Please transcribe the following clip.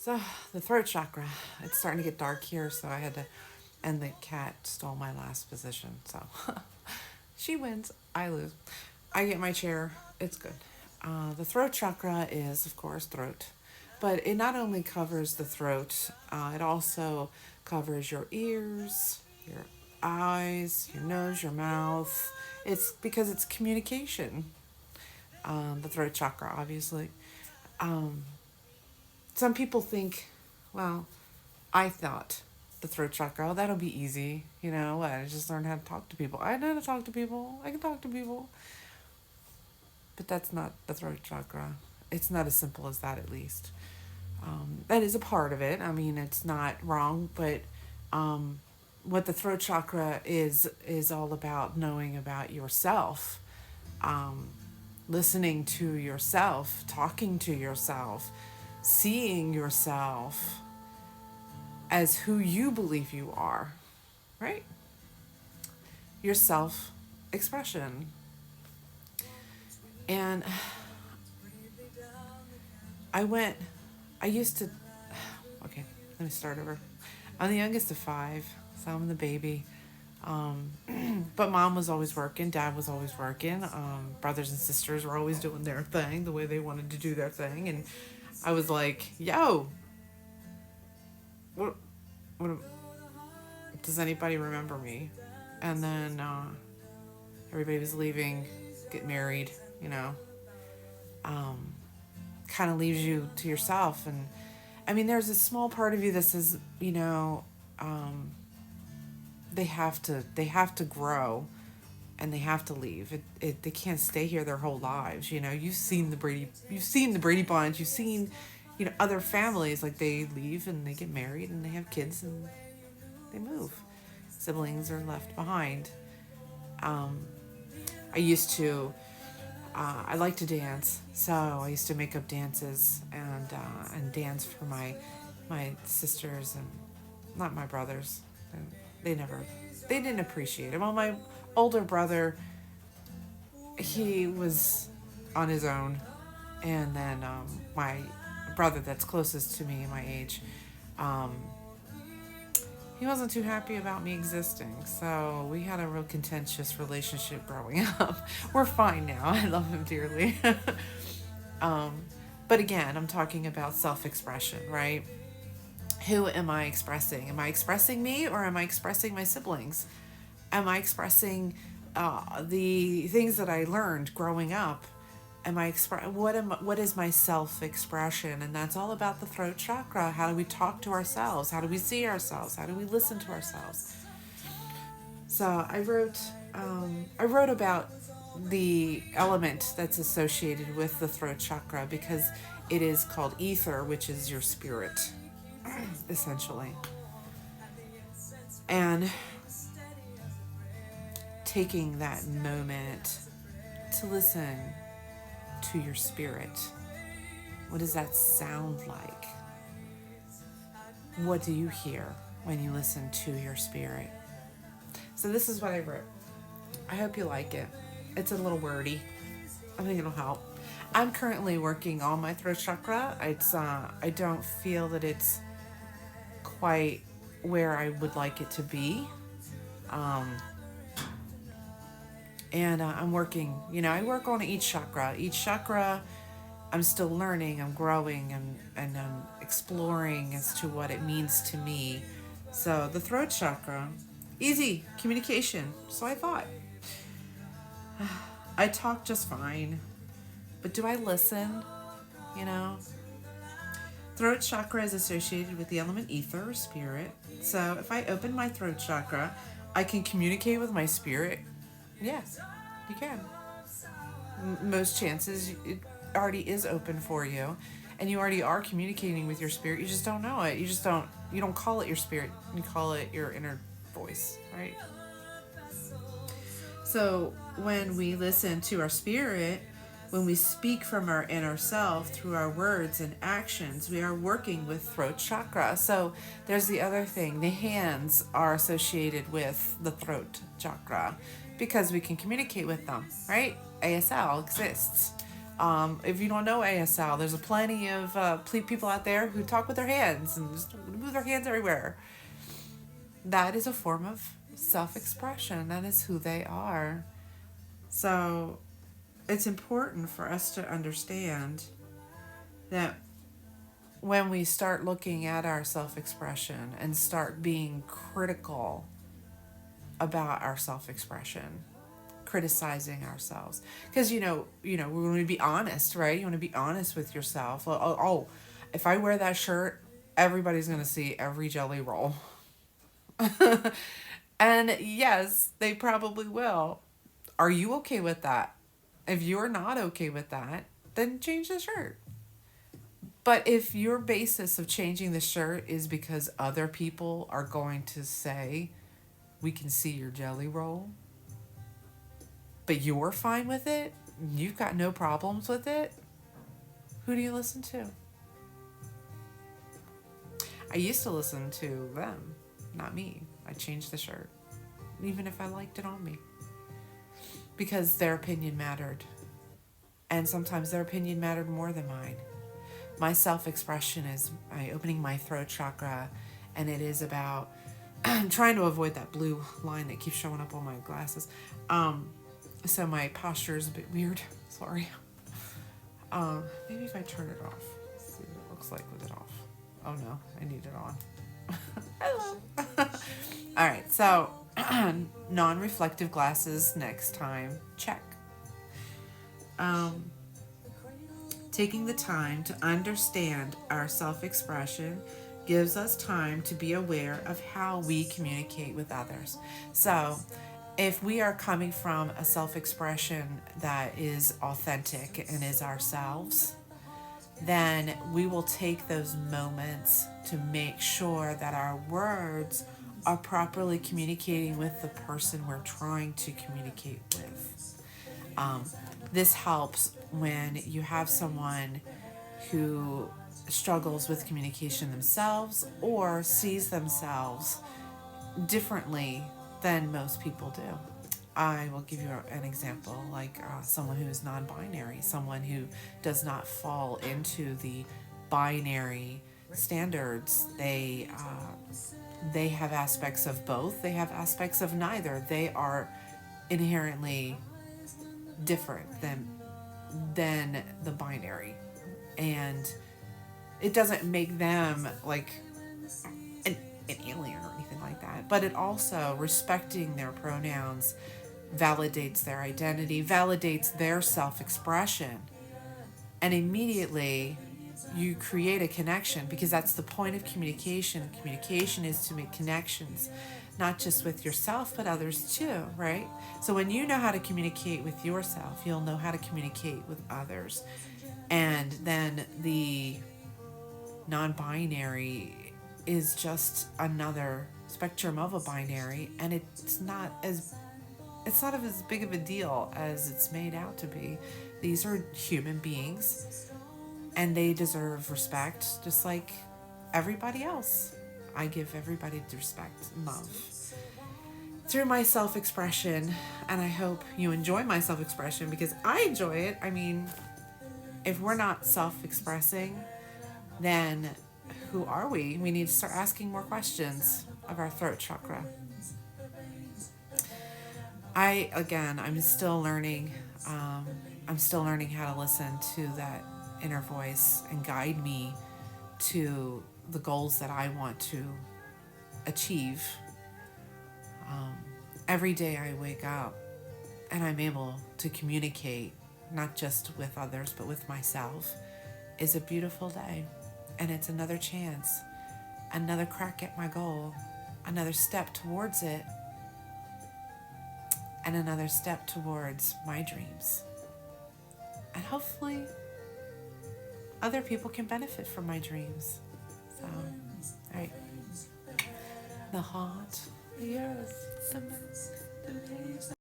So, the throat chakra. It's starting to get dark here, so I had to. And the cat stole my last position, so she wins, I lose. I get my chair. It's good. The throat chakra is, of course, throat, but it not only covers the throat, it also covers your ears, your eyes, your nose, your mouth. It's because it's communication. The throat chakra, obviously. Um, some people think, well, I thought the throat chakra, oh, that'll be easy. You know, I just learned how to talk to people. I know how to talk to people. I can talk to people. But that's not the throat chakra. It's not as simple as that, at least. That is a part of it. I mean, it's not wrong, but um, what the throat chakra is all about knowing about yourself, um, listening to yourself, talking to yourself, seeing yourself as who you believe you are, right? Your self expression. And I went, I used to, okay, let me start over. I'm the youngest of five, so I'm the baby. Um, but mom was always working, dad was always working. Brothers and sisters were always doing their thing the way they wanted to do their thing. And I was like, yo, what, what, does anybody remember me? And then everybody was leaving, get married, you know. Um, Kind of leaves you to yourself. And I mean, there's a small part of you that says, you know, um, they have to grow and they have to leave. They can't stay here their whole lives. You know, you've seen the Brady Bunch, you've seen, you know, other families, like they leave and they get married and they have kids and they move. Siblings are left behind. Um, I used to I like to dance, so I used to make up dances and dance for my sisters and not my brothers. They never they didn't appreciate it. Well, my older brother, he was on his own, and then my brother that's closest to me, my age, um, he wasn't too happy about me existing. So we had a real contentious relationship growing up. We're fine now. I love him dearly. um, but again, I'm talking about self expression, right? Who am I expressing? Am I expressing me or am I expressing my siblings? Am I expressing the things that I learned growing up? Am I what is my self expression? And that's all about the throat chakra. How do we talk to ourselves? How do we see ourselves? How do we listen to ourselves? So I wrote about the element that's associated with the throat chakra because it is called ether, which is your spirit, essentially. And taking that moment to listen to your spirit. What does that sound like? What do you hear when you listen to your spirit? So this is what I wrote. I hope you like it. It's a little wordy. I think it'll help. I'm currently working on my throat chakra. I don't feel that it's quite where I would like it to be. Um, and I'm working, I work on each chakra. Each chakra, I'm still learning, I'm growing, and I'm exploring as to what it means to me. So the throat chakra, easy, communication. So I thought. I talk just fine, but do I listen? You know? Throat chakra is associated with the element ether, spirit. So if I open my throat chakra, I can communicate with my spirit. Yes, you can. Most chances it already is open for you, and you already are communicating with your spirit. You just don't know it. You don't call it your spirit. You call it your inner voice, right? So when we listen to our spirit, when we speak from our inner self through our words and actions, we are working with throat chakra. So there's the other thing. The hands are associated with the throat chakra because we can communicate with them, right? ASL exists. If you don't know ASL, there's a plenty of people out there who talk with their hands and just move their hands everywhere. That is a form of self-expression. That is who they are. So it's important for us to understand that when we start looking at our self-expression and start being critical about our self-expression, criticizing ourselves, because we want to be honest, right? You want to be honest with yourself. If I wear that shirt, everybody's going to see every jelly roll. And yes, they probably will. Are you okay with that? If you're not okay with that, then change the shirt. But if your basis of changing the shirt is because other people are going to say, we can see your jelly roll, but you're fine with it, you've got no problems with it, who do you listen to? I used to listen to them, not me. I changed the shirt, even if I liked it on me, because their opinion mattered. And sometimes their opinion mattered more than mine. My self-expression is opening my throat chakra, and it is about I'm trying to avoid that blue line that keeps showing up on my glasses. So my posture is a bit weird. Sorry. Maybe if I turn it off. Let's see what it looks like with it off. Oh no, I need it on. Hello. All right, so non-reflective glasses next time. Check. Taking the time to understand our self-expression gives us time to be aware of how we communicate with others. So if we are coming from a self-expression that is authentic and is ourselves, then we will take those moments to make sure that our words are properly communicating with the person we're trying to communicate with. This helps when you have someone who struggles with communication themselves or sees themselves differently than most people do. I will give you an example, like someone who is non-binary, someone who does not fall into the binary standards. They have aspects of both. They have aspects of neither. They are inherently different than the binary, and it doesn't make them like an alien or anything like that, but it also, respecting their pronouns, validates their identity, validates their self-expression, and immediately you create a connection, because that's the point of communication. Communication is to make connections, not just with yourself, but others too, right? So when you know how to communicate with yourself, you'll know how to communicate with others. And then the non-binary is just another spectrum of a binary, and it's not as big of a deal as it's made out to be. These are human beings, and they deserve respect just like everybody else. I give everybody respect and love through my self-expression, and I hope you enjoy my self-expression, because I enjoy it. I mean, if we're not self-expressing, then who are we? We need to start asking more questions of our throat chakra. I'm still learning. I'm still learning how to listen to that inner voice and guide me to the goals that I want to achieve. Every day I wake up and I'm able to communicate, not just with others, but with myself, is a beautiful day. And it's another chance, another crack at my goal, another step towards it, and another step towards my dreams. And hopefully other people can benefit from my dreams. So, all right. The heart, the earth, the